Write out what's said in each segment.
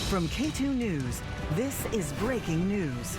From Katu News, this is breaking news.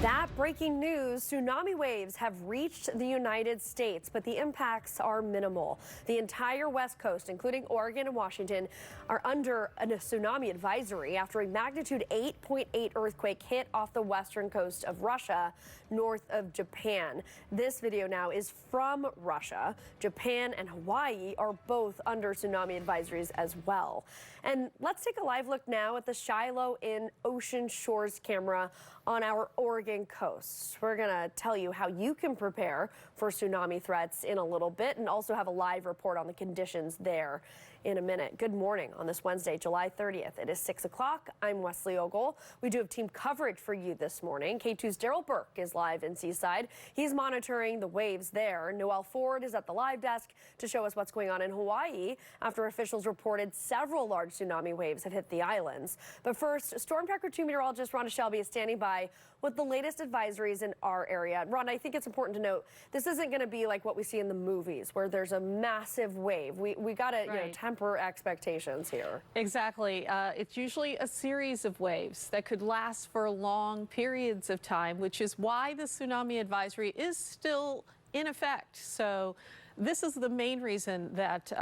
That breaking news, tsunami waves have reached the United States, but the impacts are minimal. The entire West Coast, including Oregon and Washington, are under a tsunami advisory after a magnitude 8.8 earthquake hit off the western coast of Russia, north of Japan. This video now is from Russia. Japan and Hawaii are both under tsunami advisories as well. And let's take a live look now at the Shiloh in Ocean Shores camera on our Oregon coast. We're gonna tell you how you can prepare for tsunami threats in a little bit and also have a live report on the conditions there in a minute. Good morning on this Wednesday, July 30th. It is 6 o'clock. I'm Wesley Ogle. We do have team coverage for you this morning. K2's Daryl Burke is live in Seaside. He's monitoring the waves there. Noel Ford is at the live desk to show us what's going on in Hawaii after officials reported several large tsunami waves have hit the islands. But first, Storm Tracker 2 meteorologist Rhonda Shelby is standing by with the latest advisories in our area. Ron, I think it's important to note this isn't going to be like what we see in the movies where there's a massive wave. We got to temper expectations here. Exactly. It's usually a series of waves that could last for long periods of time, which is why the tsunami advisory is still in effect. So this is the main reason that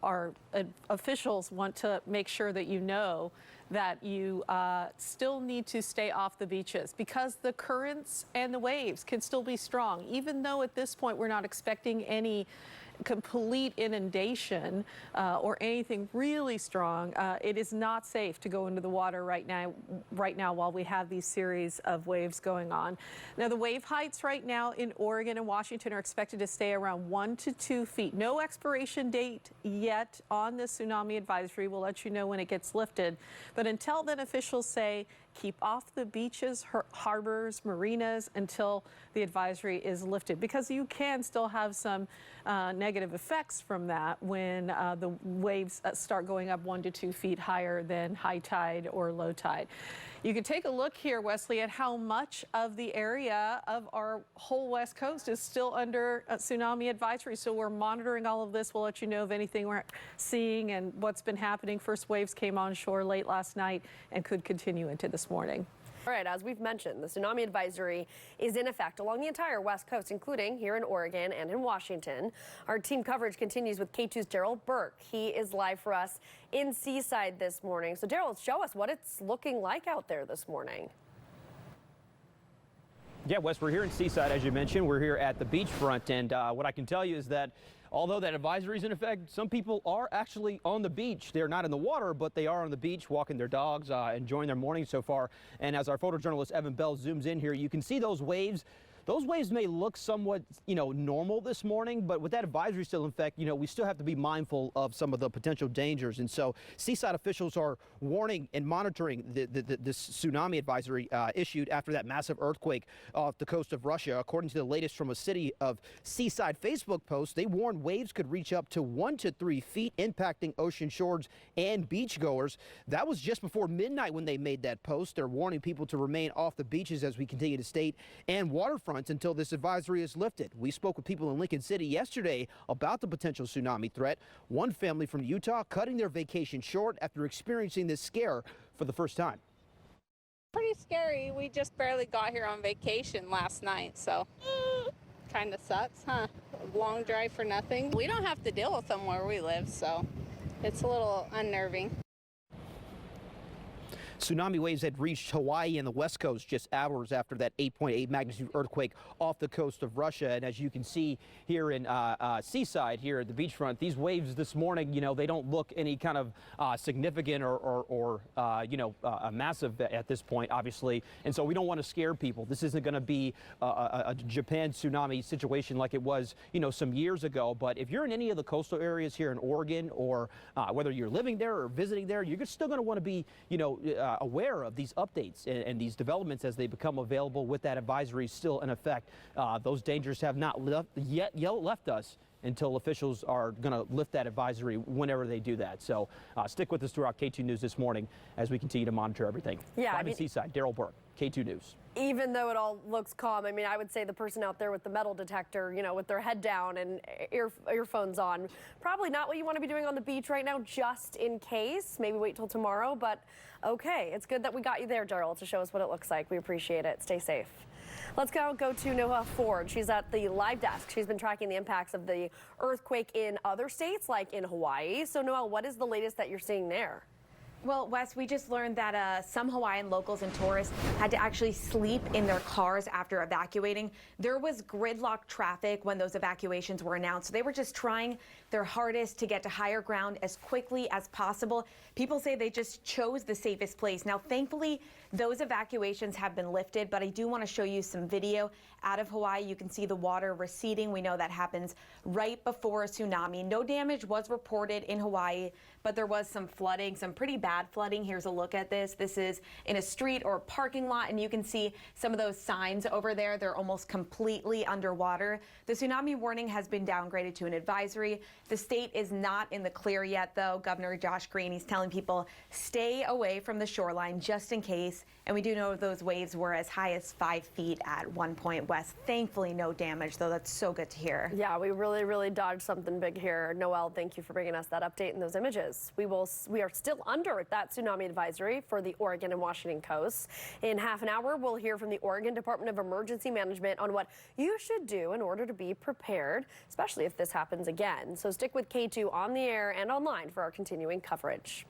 our officials want to make sure that you know that you still need to stay off the beaches because the currents and the waves can still be strong. Even though at this point we're not expecting any complete inundation or anything really strong, it is not safe to go into the water right now while we have these series of waves going on. Now the wave heights right now in Oregon and Washington are expected to stay around 1 to 2 feet. No expiration date yet on the tsunami advisory. We'll let you know when it gets lifted. But until then, officials say keep off the beaches, harbors, marinas until the advisory is lifted because you can still have some negative effects from that when the waves start going up 1 to 2 feet higher than high tide or low tide. You can take a look here, Wesley, at how much of the area of our whole West Coast is still under a tsunami advisory. So we're monitoring all of this. We'll let you know of anything we're seeing and what's been happening. First waves came on shore late last night and could continue into this morning. All right, as we've mentioned, the tsunami advisory is in effect along the entire West Coast, including here in Oregon and in Washington. Our team coverage continues with K2's Daryl Burke. He is live for us in Seaside this morning. So Daryl, show us what it's looking like out there this morning. Yeah, Wes, we're here in Seaside, as you mentioned. We're here at the beachfront, and what I can tell you is that although that advisory is in effect, some people are actually on the beach. They're not in the water, but they are on the beach walking their dogs, enjoying their morning so far. And as our photojournalist Evan Bell zooms in here, you can see those waves. Those waves may look somewhat, normal this morning, but with that advisory still in effect, we still have to be mindful of some of the potential dangers. And so Seaside officials are warning and monitoring this tsunami advisory issued after that massive earthquake off the coast of Russia. According to the latest from a City of Seaside Facebook post, they warned waves could reach up to 1 to 3 feet, impacting ocean shores and beachgoers. That was just before midnight when they made that post. They're warning people to remain off the beaches as we continue to state and waterfront until this advisory is lifted. We spoke with people in Lincoln City yesterday about the potential tsunami threat. One family from Utah cutting their vacation short after experiencing this scare for the first time. Pretty scary. We just barely got here on vacation last night, so kind of sucks, huh? A long drive for nothing. We don't have to deal with them where we live, so it's a little unnerving. Tsunami waves had reached Hawaii and the West Coast just hours after that 8.8 magnitude earthquake off the coast of Russia. And as you can see here in Seaside, here at the beachfront, these waves this morning, they don't look any kind of significant or massive at this point, obviously. And so we don't want to scare people. This isn't going to be a Japan tsunami situation like it was, some years ago. But if you're in any of the coastal areas here in Oregon, or whether you're living there or visiting there, you're still going to want to be, aware of these updates and these developments as they become available with that advisory still in effect. Those dangers have not yet left us until officials are going to lift that advisory whenever they do that. So stick with us throughout K2 News this morning as we continue to monitor everything. Yeah, Live in Seaside, Daryl Burke, K2 News. Even though it all looks calm, I mean, I would say the person out there with the metal detector, you know, with their head down and earphones on, probably not what you want to be doing on the beach right now, just in case. Maybe wait till tomorrow, but okay. It's good that we got you there, Daryl, to show us what it looks like. We appreciate it. Stay safe. Let's go to Noah Ford. She's at the live desk. She's been tracking the impacts of the earthquake in other states, like in Hawaii. So, Noelle, what is the latest that you're seeing there? Well, Wes, we just learned that some Hawaiian locals and tourists had to actually sleep in their cars after evacuating. There was gridlock traffic when those evacuations were announced. So they were just trying their hardest to get to higher ground as quickly as possible. People say they just chose the safest place. Now, thankfully, those evacuations have been lifted, but I do want to show you some video out of Hawaii. You can see the water receding. We know that happens right before a tsunami. No damage was reported in Hawaii, but there was some flooding, some pretty bad flooding. Here's a look at this. This is in a street or a parking lot, and you can see some of those signs over there. They're almost completely underwater. The tsunami warning has been downgraded to an advisory. The state is not in the clear yet, though. Governor Josh Green, he's telling people stay away from the shoreline just in case. And we do know those waves were as high as 5 feet at one point, West. Thankfully, no damage, though. That's so good to hear. Yeah, we really dodged something big here. Noelle, thank you for bringing us that update and those images. We are still under that tsunami advisory for the Oregon and Washington coasts. In half an hour, we'll hear from the Oregon Department of Emergency Management on what you should do in order to be prepared, especially if this happens again. So stick with K2 on the air and online for our continuing coverage.